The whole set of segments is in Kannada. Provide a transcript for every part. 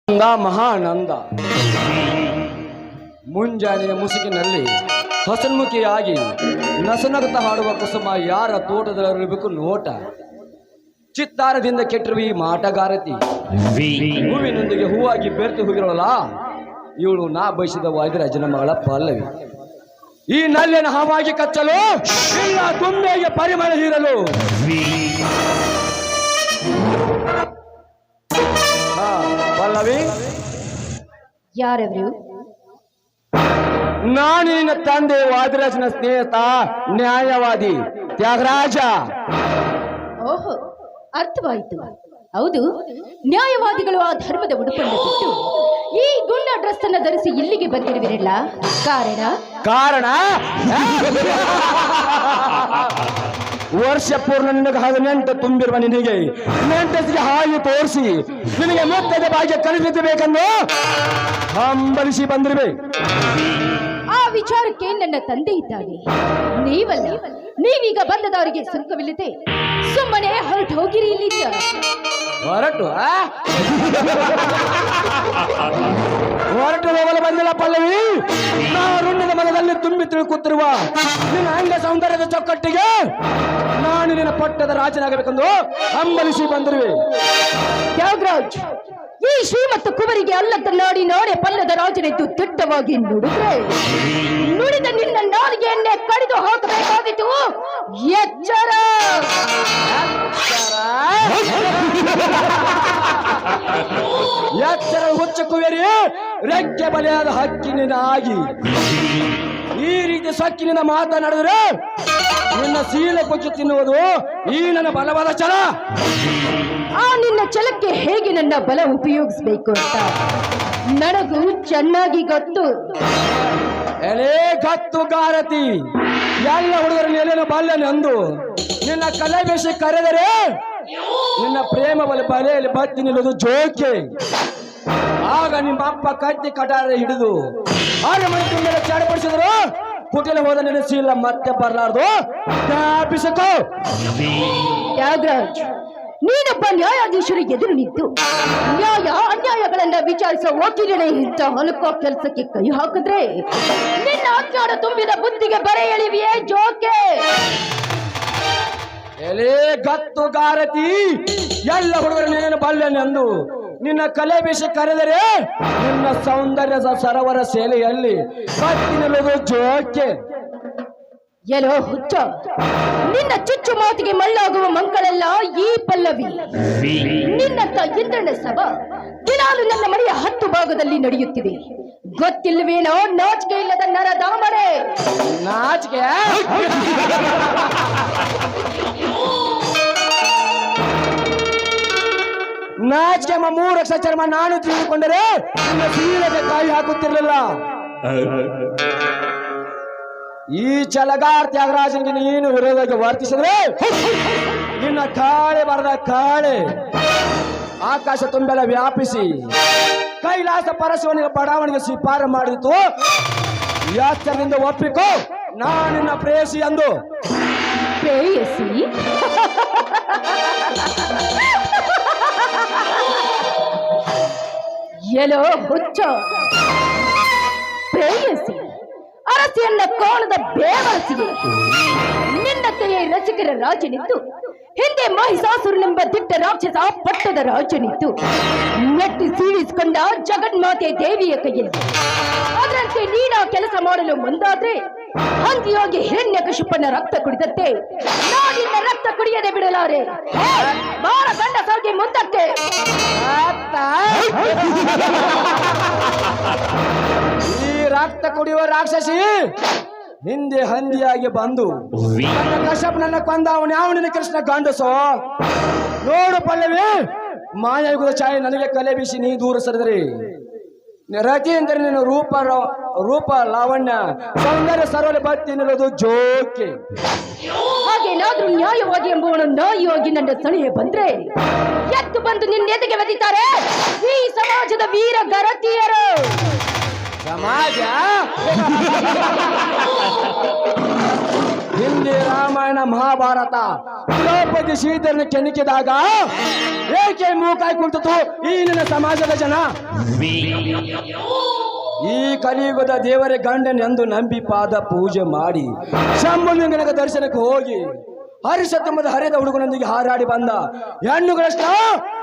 ಮಹಾನಂದ ಮುಂಜಾನೆಯ ಮುಸುಕಿನಲ್ಲಿ ಹಸನ್ಮುಖಿಯಾಗಿ ನಸನಗುತ್ತಾ ಹಾಡುವ ಕುಸುಮ ಯಾರ ತೋಟದಲ್ಲಿರಬೇಕು ನೋಟ. ಚಿತ್ತಾರದಿಂದ ಕೆಟ್ಟಿರುವ ಈ ಮಾಟಗಾರತಿ ಹೂವಿನೊಂದಿಗೆ ಹೂವಾಗಿ ಬೆರೆತು ಹೋಗಿರೋಲ್ಲ, ಇವಳು ನಾ ಬಯಸಿದ ವಾದಿರಾಜನ ಮಗಳ ಪಲ್ಲವಿ. ಈ ನಲ್ಲಿನ ಹಾವಾಗಿ ಕಚ್ಚಲು ಇಲ್ಲ ತುಂಬೆಗೆ ಪರಿಮಳ ಹೀರಲು. ಪಲ್ಲವಿ, ಯಾರವರು? ನಾನು ನಿನ್ನ ತಂದೆ ವಾದಿರಾಜನ ಸ್ನೇಹಿತ ನ್ಯಾಯವಾದಿ ತ್ಯಾಗರಾಜ. ಓಹೋ, ಅರ್ಥವಾಯಿತು. ಹೌದು, ನ್ಯಾಯವಾದಿಗಳು ಆ ಧರ್ಮದ ಉಡುಪನ್ನು ಬಿಟ್ಟು ಈ ಗುಂಡ ಡ್ರೆಸ್ ಅನ್ನು ಧರಿಸಿ ಇಲ್ಲಿಗೆ ಬಂದಿರುವಿರಲ್ಲ, ಕಾರಣ ವರ್ಷ ಪೂರ್ಣ ನಿನಗೆ ಹಾಗೆ ನೆಂಟು ತುಂಬಿರುವ ನಿನಗೆ ನೆಂಟಸಿಗೆ ಹಾಗೆ ತೋರಿಸಿ ನಿನಗೆ ಮುತ್ತದ ಭಾಗ್ಯ ಕಲಿಸಬೇಕೆಂದು ಹಂಬಲಿಸಿ ಬಂದಿರುವೆ. ಆ ವಿಚಾರಕ್ಕೆ ನನ್ನ ತಂದೆ ಇದ್ದಾನೆ, ನೀವಲ್ಲ. ನೀವೀಗ ಬಂದದವರಿಗೆ ಸುಂಕವಿಲ್ಲದೆ ಸುಮ್ಮನೆ ಹೊರಟು ಹೋಗಿರಿ ಇಲ್ಲಿಂದ. ಹೊರಟು ಹೋಗಲು ಬಂದಿಲ್ಲ ಪಲ್ಲವಿ. ನಾವು ರುಂಡದ ಮನದಲ್ಲಿ ತುಂಬಿ ತಿಳ್ಕುತ್ತಿರುವ ನಿನ್ನ ಅಂಗ ಸೌಂದರ್ಯದ ಚೌಕಟ್ಟಿಗೆ ನಾನು ನಿನ್ನ ಪಟ್ಟದ ರಾಜನಾಗಬೇಕೆಂದು ಹಂಬಲಿಸಿ ಬಂದಿರುವೆ. ತ್ಯಾಗರಾಜ್, ಈ ಶ್ರೀಮಂತ ಕುವರಿಗೆ ಅಲ್ಲದನ್ನಾಡಿ ನಾಡೆ ಪಲ್ಲದ ರಾಜನೆದ್ದು ದಿಟ್ಟವಾಗಿ ನುಡಿದ ನಿನ್ನ ನಾಲಿಗೆಯನ್ನೇ ಕಡಿದು ಹಾಕಬೇಕಾಗಿತ್ತು. ಎಚ್ಚರ! ಎಚ್ಚರ ಹುಚ್ಚ ಕುವೇರಿ, ರೆಕ್ಕೆ ಬಲಿಯಾದ ಹಕ್ಕಿನಿಂದ ಆಗಿ ಈ ರೀತಿ ಸೊಕ್ಕಿನಿಂದ ಮಾತನಾಡಿದ್ರೆ ನಿನ್ನ ಸೀಲೆ ಕೊಚ್ಚಿ ತಿನ್ನುವುದು ಈ ನನ್ನ ಬಲವಾದ ಛಲ. ಆ ನಿನ್ನ ಛಲಕ್ಕೆ ಹೇಗೆ ನನ್ನ ಬಲ ಉಪಯೋಗಿಸಬೇಕು ಅಂತ ನನಗೂ ಚೆನ್ನಾಗಿ ಗೊತ್ತು. ಎಲೆ ಗತ್ತುಗಾರತಿ, ಎಲ್ಲ ಹುಡುಗರ ನೆಲೆನ ಬಾಲ್ಯನೆಂದು ನಿನ್ನ ಕಲೆ ಬೇಸಿ ಕರೆದರೆ ನಿನ್ನ ಪ್ರೇಮ ಬಲೆಯಲ್ಲಿ ಬತ್ತಿ ನಿಲ್ಲೋದು ಜೋಕೆ. ಆಗ ನಿಮ್ಮ ಅಪ್ಪ ಕತ್ತಿ ಕಟಾರ ಹಿಡಿದು 6 ಮನೆ ಮೇಲೆ ಚಾಡಪಡಿಸಿದ್ರು. ಕುಟಿಲ ಹೋದ ನೆನೆಸಿಲ್ಲ ಮತ್ತೆ ಬರಲಾರ್ದು. ಜ್ಞಾಪಿಸಿಕೋ ತ್ಯಾಗರಾಜ್, ನೀನೊಬ್ಬ ನ್ಯಾಯಾಧೀಶರ ಎದುರು ನಿಂತು ನ್ಯಾಯ ಅನ್ಯಾಯಗಳನ್ನ ವಿಚಾರಿಸೋ ವಕೀಲನೇ ಇಂಥ ಹೊಲಕೋ ಕೆಲಸಕ್ಕೆ ಕೈ ಹಾಕಿದ್ರೆ ನಿನ್ನ ಅಜ್ಞಾನ ತುಂಬಿದ ಬುದ್ಧಿಗೆ ಬರೆ ಎಳಿವಿಯೇ ಜೋಕೆ. ಎಲೆ ಗತ್ತುಗಾರತಿ, ಎಲ್ಲ ಹುಡುಗರ ನೇನು ಬಾಲ್ಯನೆಂದು ನಿನ್ನ ಕಲೆ ಬೇಸಿ ಕರೆದರೆ ನಿನ್ನ ಸೌಂದರ್ಯದ ಸರೋವರ ಸೇಲೆಯಲ್ಲಿ ಕತ್ತಿ ನಿಲ್ಲೋದು ಜೋಕೆ. ಎಲ್ಲೋ ಹುಚ್ಚ, ನಿನ್ನ ಚುಚ್ಚು ಮಾತಿಗೆ ಮಳ್ಳಾಗುವ ಮಂಕಳೆಲ್ಲ ಈ ಪಲ್ಲವಿ. ನಿನ್ನಂತ ಇಂದ್ರನ ಸಭ ದಿನಾಲು ನನ್ನ ಮನೆಯ 10 ಭಾಗದಲ್ಲಿ ನಡೆಯುತ್ತಿದೆ. ಗೊತ್ತಿಲ್ಲವೇನೋ ನಾಚಿಕೆ ಇಲ್ಲದ ನರದಾಮನೆ. ನಾಚಿಕೆ? ನಾಚಿಕೆ 3 ಅಕ್ಷರ ಚರ್ಮ ನಾನು ತಿಳಿದುಕೊಂಡರೆ ನಿನ್ನ ಸೀರೆಗೆ ಕಾಯಿ ಹಾಕುತ್ತಿರಲಿಲ್ಲ. ಈ ಛಲಗಾರ ತ್ಯಾಗರಾಜನಿಗೆ ನೀನು ವಿರೋಧಕ್ಕೆ ವರ್ತಿಸಿದ್ರೆ ನಿನ್ನ ಕಾಳೆ ಬರದ ಕಾಳೆ ಆಕಾಶ ತುಂಬೆಲ್ಲ ವ್ಯಾಪಿಸಿ ಕೈಲಾಸ ಪರಶಿವನಿಗೆ ಬಡಾವಣೆಗೆ ಶಿಫಾರ ಮಾಡಿತು. ಎಚ್ಚರದಿಂದ ಒಪ್ಪಿಕೋ, ನಾನು ನಿನ್ನ ಪ್ರೇಯಸಿ ಅಂದು. ಪ್ರೇಯಸಿ? ಎಲ್ಲೋ ಹುಚ್ಚ, ಪ್ರೇಯಸಿ ಅರಸಿಯನ್ನ ಕೋಣದ ಬೇವರಸಿಗೆ ನಿನ್ನತೆಯೇ ರಸಿಕರ ರಾಜನಿತ್ತು. ಹಿಂದೆ ಮಹಿಷಾಸುರನೆಂಬ ದಿಟ್ಟ ರಾಕ್ಷಸ ಪಟ್ಟದ ರಾಜನಿತ್ತು. ನೆಟ್ಟಿ ಸೀಳಿಸಿಕೊಂಡ ಜಗನ್ಮಾತೆ ದೇವಿಯ ಕೈಯಲ್ಲಿ ಅದರಂತೆ ನೀನ ಕೆಲಸ ಮಾಡಲು ಮುಂದಾದ್ರೆ ಹಂದಿಯಾಗಿ ಹಿರಣ್ಯಕಶಿಪನ ರಕ್ತ ಕುಡಿದತ್ತೆ. ನಾನಿನ್ನ ರಕ್ತ ಕುಡಿಯದೆ ಬಿಡಲಾರೆ. ಬಾರ ಗಂಡ ಸಾಗಿ ಮುಂದಕ್ಕೆ. ಈ ರಕ್ತ ಕುಡಿಯುವ ರಾಕ್ಷಸಿ ಹಿಂದೆ ಹಂದಿಯಾಗಿ ಬಂದು ನನ್ನ ಕಶ್ಯಪ್ ನನ್ನ ಕೊಂದ ಅವನಿನ ಕೃಷ್ಣ ಗಂಡಸೋ. ನೋಡು ಪಲ್ಲವಿ, ಮಾಯಾಯುಗದ ಛಾಯೆ ನನಗೆ ಕಲೆ ಬೀಸಿ ನೀ ದೂರ ಸರಿದ್ರಿ. ರತಿ ಅಂದರೆ ನಿನ್ನ ರೂಪ ಲಾವಣ್ಯ ಸೌಂದರ್ಯ ಸರೋಲೆ ಬತ್ತಿ ನಿಲ್ಲೋದು ಜೋಕೆ. ಹಾಗೇನಾದ್ರೂ ನ್ಯಾಯವಾಗಿ ಎಂಬುವನು ನ್ಯಾಯವಾಗಿ ನನ್ನ ಸಲಹೆ ಬಂದ್ರೆ ಎದ್ದು ಬಂದು ನಿನ್ನೆದೆಗೆ ಒದಿತಾರೆ ಈ ಸಮಾಜದ ವೀರ ಗರತಿಯರು. ಸಮಾಜ ಹಿಂದೆ ರಾಮಾಯಣ ಮಹಾಭಾರತ ದ್ರೌಪದಿ ಸೀತೆಯನ್ನು ಕೆಣಕಿದಾಗ ಏಕೆ ಮೂಕಾಯಿ ಕುಂತಿತು ಈ ನಿನ್ನ ಸಮಾಜದ ಜನ? ಈ ಕಲಿಯುಗದ ದೇವರ ಗಂಡನೆಂದು ನಂಬಿ ಪಾದ ಪೂಜೆ ಮಾಡಿ ಶಂಭುಲಿಂಗನ ದರ್ಶನಕ್ಕೆ ಹೋಗಿ ಹರಿಷ ತುಂಬದ ಹರಿದ ಹುಡುಗನೊಂದಿಗೆ ಹಾರಾಡಿ ಬಂದ ಹೆಣ್ಣುಗಳಷ್ಟ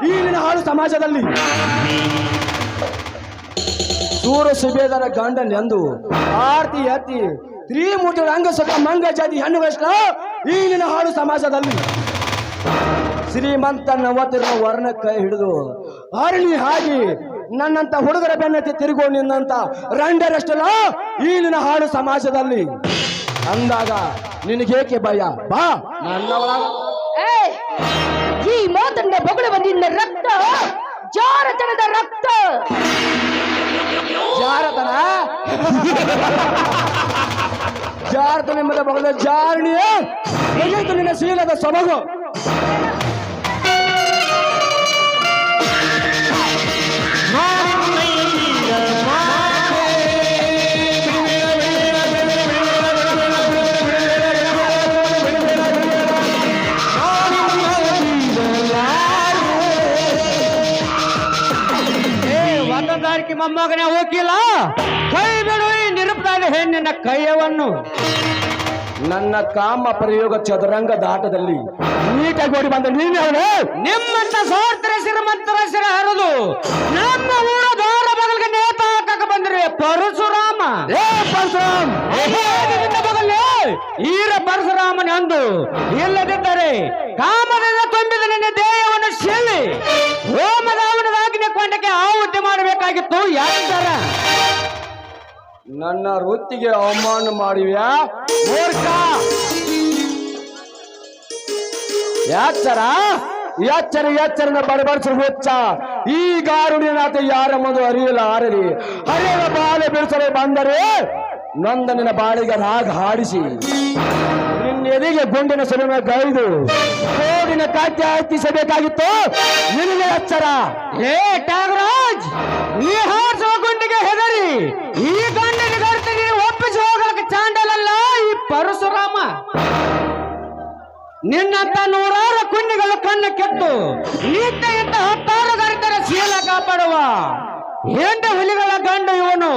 ಈ ನಿನ್ನ ಹಾಳು ಸಮಾಜದಲ್ಲಿ. ಸೂರ ಸುಬೇದರ ಗಂಡನೆಂದು ಆರ್ತಿ ಎತ್ತಿ ತ್ರಿಮೂರ್ತಿಗಳ ಅಂಗಸಕ ಮಂಗ ಜಾತಿ ಹೆಣ್ಣುಗಳಷ್ಟ ಈ ನಿನ್ನ ಹಾಳು ಸಮಾಜದಲ್ಲಿ. ಶ್ರೀಮಂತ ನವತಿರ ವರ್ಣ ಕೈ ಹಿಡಿದು ಅರಳಿ ಹಾಗೆ ನನ್ನಂತ ಹುಡುಗರ ಬೆನ್ನತ್ತಿ ತಿರುಗೋ ನಿನ್ನಂತ ರಂಡರಷ್ಟಲ್ಲ ಈ ನಿನ್ನ ಹಾಡು ಸಮಾಜದಲ್ಲಿ. ಅಂದಾಗ ನಿನಗೇಕೆ ಭಯ? ಬಾ ನನ್ನವಳ. ಈ ಮಾತನ್ನ ಬೊಗಳುವ ನಿನ್ನ ರಕ್ತ ಜಾರತನದ ರಕ್ತ. ಜಾರತನ ಜಾರತನ ಎಂಬುದ ಬಗಲ ಜಾರಣಿಯೇ ಹೇಗಿತ್ತು ನಿನ್ನ ಶೀಲದ ಸೊಬಗು. ಮೊಮ್ಮಗನೇ ಹೋಗಿಲ್ಲ, ಕೈ ಬಿಡು ಈ ನಿರುಪದಾದ ಹೆಣ್ಣಿನ ಕೈಯವನ್ನು. ನನ್ನ ಕಾಮ ಪ್ರಯೋಗ ಚದುರಂಗ ದಾಟದಲ್ಲಿ ನೀಟಾಗಿ ಓಡಿ ಬಂದ ನೀವೇ ನಿಮ್ಮಂತ ಸೋರ್ತರ ಶ್ರೀಮಂತರ ಹೆಸರು ಹರಿದು ನಮ್ಮ ಊರ ದಾರ ಬಗಲ್ಗೆ ನೇತ ಹಾಕಕ್ಕೆ ಬಂದ್ರೆ ಪರಶುರಾಮ. ಪರಶುರಾಮ್ ಈರ ಪರಶುರಾಮನ ಅಂದು ಇಲ್ಲದಿದ್ದರೆ ಕಾಮದಿಂದ ತುಂಬಿದ ನಿನ್ನ ದೇಹವನ್ನು ಶೆಲ್ಲಿ ಹೋಮದಾವನದಾಗಿನ ಕೊಂಡಕ್ಕೆ ಆಹುತಿ ಮಾಡಬೇಕಾಗಿತ್ತು. ಯಾರ ನನ್ನ ವೃತ್ತಿಗೆ ಅವಮಾನ ಮಾಡಿವ್ಯಾ ಮೂರ್ಖ. ಯಾಚರ ಎಚ್ಚರ ಎಚ್ಚರನ ಬಡಬಡಿಸಲು ಹುಚ್ಚ ಈ ಗಾರುಡಿನಾಥ ಯಾರ ಮುಂದೆ ಅರಿಯಲ್ಲ ಆರಲಿ ಹರಿಯದ ಬಾಳೆ ಬಿಡಿಸಲು ಬಂದರೆ ನೊಂದ ನಿನ್ನ ಬಾಳಿಗೆ ರಾಗ ಹಾಡಿಸಿ ನಿನ್ನೆದಿಗೆ ಗುಂಡಿನ ಸುಲಿಮೆ ಗೈದು ಕೋಡಿನ ಕಾಟ್ಯ ಹತ್ತಿಸಬೇಕಾಗಿತ್ತು ನಿನಗೆ ಎಚ್ಚರ. ಏ ತ್ಯಾಗರಾಜ್, ನೀ ಹಾರಿಸುವ ಗುಂಡಿಗೆ ಹೆದರಿ ಈ ಗಂಡಿನ ಗರ್ತಿಗೆ ಒಪ್ಪಿಸಿ ಹೋಗಲಿಕ್ಕೆ ಚಾಂಡಲಲ್ಲ ಈ ಪರಶುರಾಮ. ನಿನ್ನಂತ ನೂರಾರು ಕುಂಡಿಗಳು ಕಣ್ಣ ಕೆತ್ತು ನಿತ್ಯ ಇಂತ ಹತ್ತಾರು ಗರ್ತರ ಶೀಲ ಕಾಪಾಡುವ ಹೆಂಡ ಹುಲಿಗಳ ಗಂಡು ಇವನು.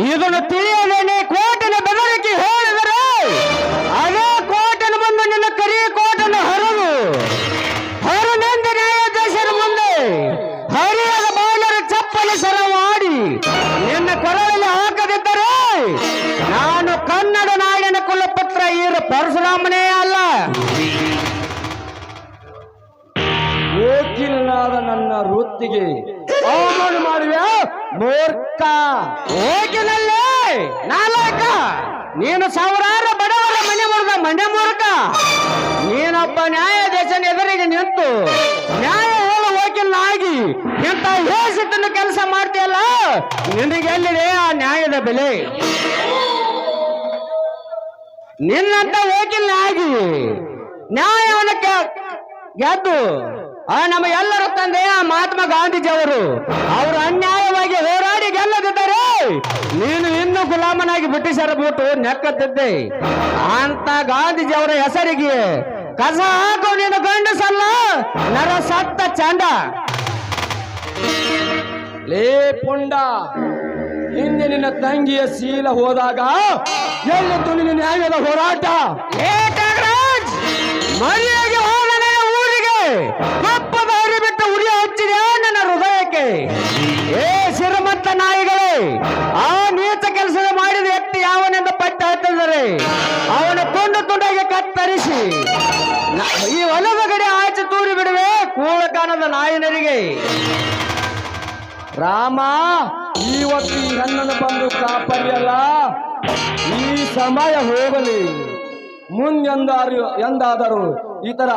ಇದನ್ನು ತಿಳಿಯದೇನೆ ಕೋಟೆನ ಬೆದರಿಕೆ ಹೇಳಿದರೆ ಅದೇ ಕೋಟೆನ ಮುಂದೆ ನಿನ್ನ ಕರಿ ಕೋಟನ್ನು ಹರನೆಂದು ನ್ಯಾಯಾಧೀಶರ ಮುಂದೆ ಹರಿಯದ ಬಾಲರ ಚಪ್ಪಲಿ ಸರ ಮಾಡಿ ನಿನ್ನ ಕೊರಳಲ್ಲಿ ಹಾಕದಿದ್ದರೆ ನಾನು ಕನ್ನಡ ನಾಡಿನ ಕುಲಪುತ್ರ ಈರ ಪರಶುರಾಮನೇ ಅಲ್ಲ. ವಕೀಲನಾದ ನನ್ನ ವೃತ್ತಿಗೆ ಅವಮಾನ ಮಾಡುವ ಮೂರ್ಖ. ಹೋಗಿನಲ್ಲೇ ನಾಲ್ಕ ನೀನು ಸಾವಿರಾರು ಬಡವರ ಮನೆ ಮೂರ್ಖ. ನೀನೊಬ್ಬ ನ್ಯಾಯಾಧೀಶನ ಎದುರಿಗೆ ನಿಂತು ನ್ಯಾಯ ಹೇಳು ವಕೀಲನಾಗಿ ಇಂಥ ಹೇಸಿದ್ದನ್ನು ಕೆಲಸ ಮಾಡ್ತೀಯಲ್ಲ, ನಿನಗೆ ಎಲ್ಲಿದೆ ಆ ನ್ಯಾಯದ ಬೆಲೆ? ನಿನ್ನಂತ ವಕೀಲನಾಗಿ ನ್ಯಾಯವನ್ನು ಗೆದ್ದು ನಮ್ಮ ಎಲ್ಲರ ತಂದೆ ಆ ಮಹಾತ್ಮ ಗಾಂಧೀಜಿಯವರು ಅವರು ಅನ್ಯಾಯವಾಗಿ ಹೋರಾಡಿ ಗೆಲ್ಲದಿದ್ದರೆ ನೀನು ಇನ್ನೂ ಗುಲಾಮನಾಗಿ ಬ್ರಿಟಿಷರ ಬಿಟ್ಟು ನೆಕ್ಕತ್ತಿದ್ದೆ. ಅಂತ ಗಾಂಧೀಜಿಯವರ ಹೆಸರಿಗೆ ಕಸ ಹಾಕು ನೀನು ಗಂಡಸಲ್ಲ ನರ ಸತ್ತ ಚಂಡ. ಲೇ ಪುಂಡ, ಹಿಂದೆ ನಿನ್ನ ತಂಗಿಯ ಶೀಲ ಹೋದಾಗ ಎಲ್ಲಿತ್ತು ನಿನ್ನ ನ್ಯಾಯದ ಹೋರಾಟ? ಮರಿಯಾಗಿ ಹೋಗಲೇ ಊರಿಗೆ ಕಪ್ಪದ ಹರಿ ಬಿಟ್ಟು ಉರಿ ಹಚ್ಚಿದೆ ನನ್ನ ಹೃದಯಕ್ಕೆ. ಏ ಶ್ರೀಮಂತ ನಾಯಿಗಳೇ, ಆ ನೀಚ ಕೆಲಸ ಮಾಡಿದ ವ್ಯಕ್ತಿ ಯಾವನೆಂದು ಪಟ್ಟ ಹತ್ತಿದರೆ ಅವನ ತುಂಡು ತುಂಡಾಗಿ ಕತ್ತರಿಸಿ ಈ ಹೊಲದ ಗಡಿ ಆಚೆ ತೂರಿ ಬಿಡುವೆ ಕೂಳಕಾನದ ನಾಯಿನರಿಗೆ. ರಾಮ, ಇವತ್ತು ಈ ಹೆಣ್ಣನ್ನು ಬಂದು ಕಾಪಾಡಿಯಲ್ಲ, ಈ ಸಮಯ ಹೋಗಲಿ. ಎಂದಾದರೂ ಈ ತರ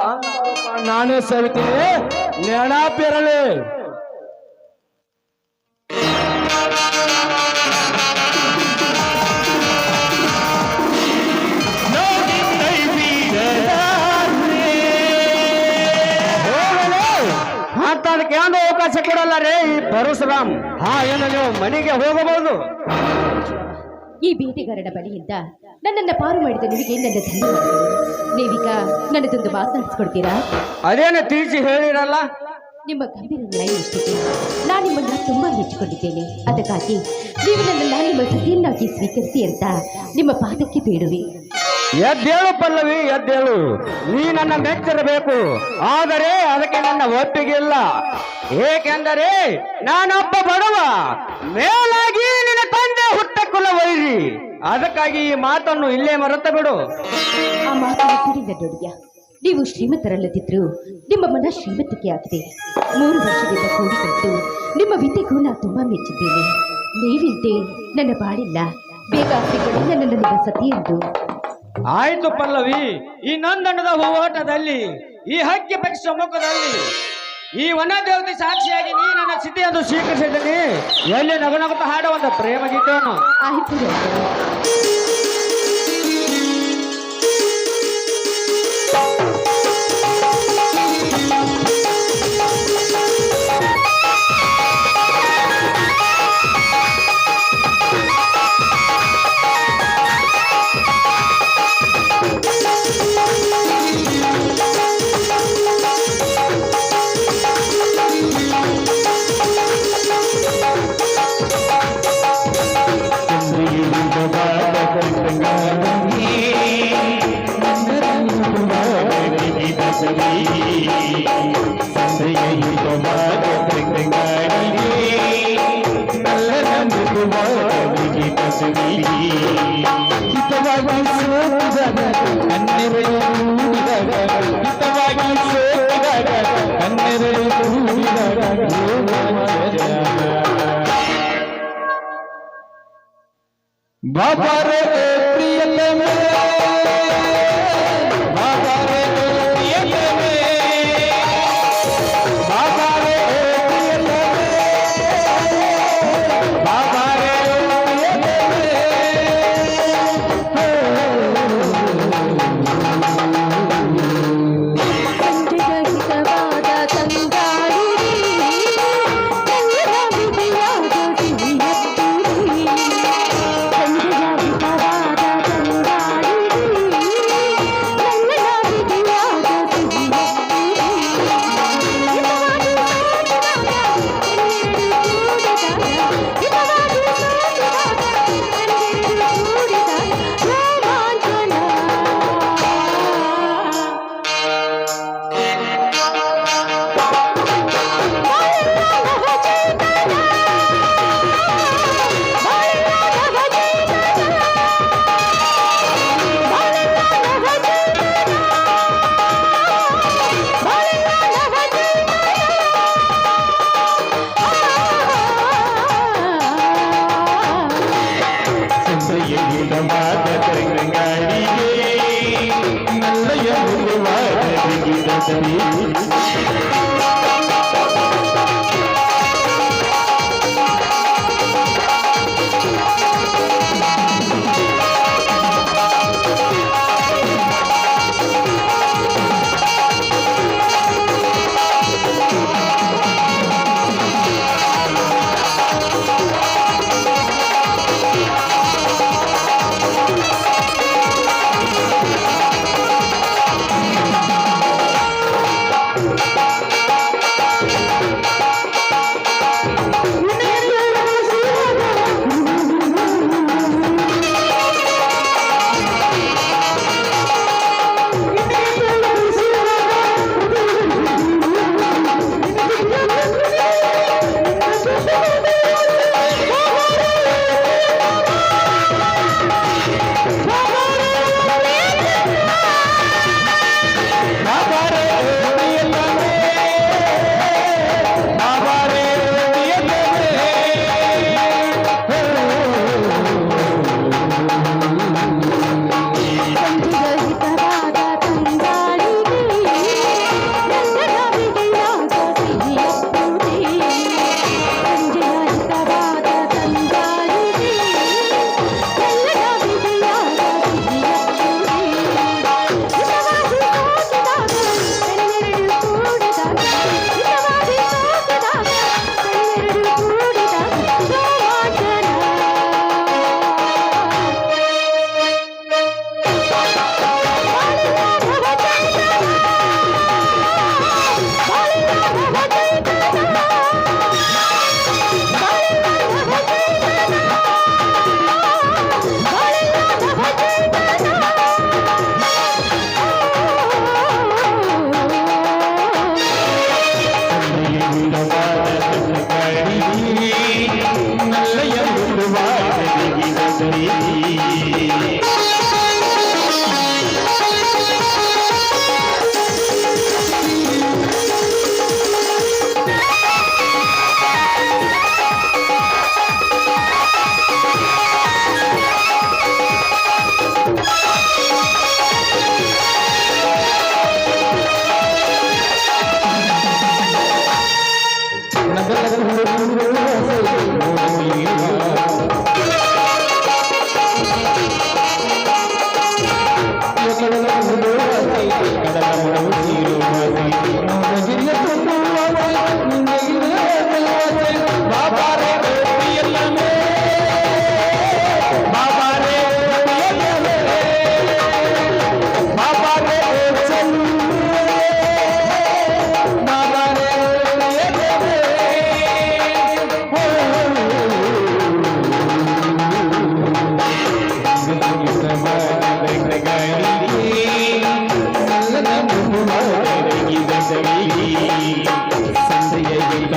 ನಾನೇ ಸೇವಿತೀನಿ, ನೆನಪಿರಲಿ. ಅದಕ್ಕೆ ಒಂದು ಅವಕಾಶ ಕೊಡಲ್ಲ ರೇ ಈ ಪರಶುರಾಮ್. ಏನು ನೀವು ಮನೆಗೆ ಹೋಗಬಹುದು? ಈ ಬೇಟೆಗಾರನ ಬಳಿಯಿಂದ ನನ್ನನ್ನು ಪಾರು ಮಾಡಿದ ನಿಮಗೆ ನನ್ನ ಧನ್ಯವಾದಗಳು. ನೀವೀಗ ನನ್ನದೊಂದು ಮಾತನಾಡಿಸ್ಕೊಡ್ತೀರಾ? ಅದೇನು ತಿಳಿಸಿ ಹೇಳಿರಲ್ಲ. ನಿಮ್ಮ ಗಂಭೀರ ನ್ಯಾಯ ಇಷ್ಟಿದೆ. ನಾನು ನಿಮ್ಮನ್ನ ತುಂಬಾ ಮೆಚ್ಚಿಕೊಂಡಿದ್ದೇನೆ. ಅದಕ್ಕಾಗಿ ನೀವು ನನ್ನನ್ನು ನಿಮ್ಮ ಸತಿಯನ್ನಾಗಿ ಸ್ವೀಕರಿಸಿ ಅಂತ ನಿಮ್ಮ ಪಾದಕ್ಕೆ ಬೇಡುವೆ. ಎದ್ದೇಳು ಪಲ್ಲವಿ, ಎದ್ದೇಳು. ನೀ ನನ್ನ ಮೆಚ್ಚಿರಬೇಕು, ಆದರೆ ಅದಕ್ಕೆ ನನ್ನ ಒಪ್ಪಿಗೆ ಇಲ್ಲ. ಏಕೆಂದರೆ ನಾನೊಬ್ಬ ಬಡವ, ಮೇಲಾಗಿ ನಿನ್ನ ತಂದೆ ಹುಟ್ಟ ಕುಲ ವೈರಿ. ಅದಕ್ಕಾಗಿ ಈ ಮಾತನ್ನು ಇಲ್ಲೇ ಮರೆತ ಬಿಡು. ಆ ಮಾತನ್ನು ತಿಳಿದ ನೋಡಿಯ, ನೀವು ಶ್ರೀಮಂತರಲ್ಲದಿದ್ರು ನಿಮ್ಮ ಮನ ಶ್ರೀಮಂತಿಕೆ ಆಗಿದೆ. 3 ವರ್ಷದಿಂದ ಕೂಡಿಕೊಂಡು ನಿಮ್ಮ ವಿದ್ಯೆಗೂ ನಾ ತುಂಬಾ ಮೆಚ್ಚಿದ್ದೇನೆ. ನೀವಿಂತೆ ನನ್ನ ಬಾಳಿಲ್ಲ. ಬೇಗ ಆಸೆಗಳು ನನ್ನನ್ನು ನಿಮ್ಮ ಸತಿಯೆಂದು. ಆಯ್ತು ಪಲ್ಲವಿ, ಈ ನಂದನದ ಹೋರಾಟದಲ್ಲಿ, ಈ ಹಕ್ಕಿ ಪಕ್ಷ ಮುಖದಲ್ಲಿ, ಈ ವನ ದೇವತೆ ಸಾಕ್ಷಿಯಾಗಿ ನೀ ನನ್ನ ಸ್ಥಿತಿಯನ್ನು ಸ್ವೀಕರಿಸಿದ್ದೀನಿ. ಎಲ್ಲಿ ನಗುನಗುತ್ತಾ ಹಾಡುವಂತ ಪ್ರೇಮ ಗೀತೆಯನ್ನು. ಆಯ್ತು. ಬಾಬಾ ರೇ ಪ್ರಿಯತಮೆ, ಬಾಬಾ ರೇ ಪ್ರಿಯತಮೆ, ಬಾಬಾ ರೇ ಪ್ರಿಯತಮೆ, ಬಾಬಾ ರೇ ಸಂಜೆಯ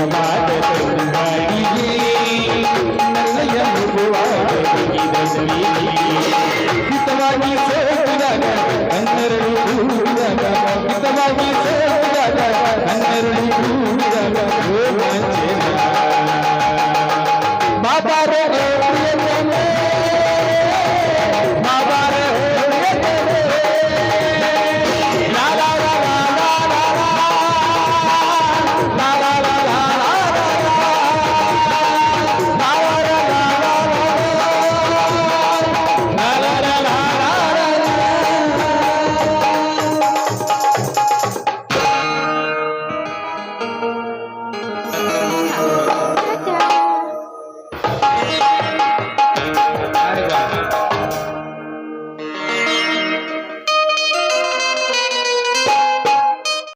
ಬಾ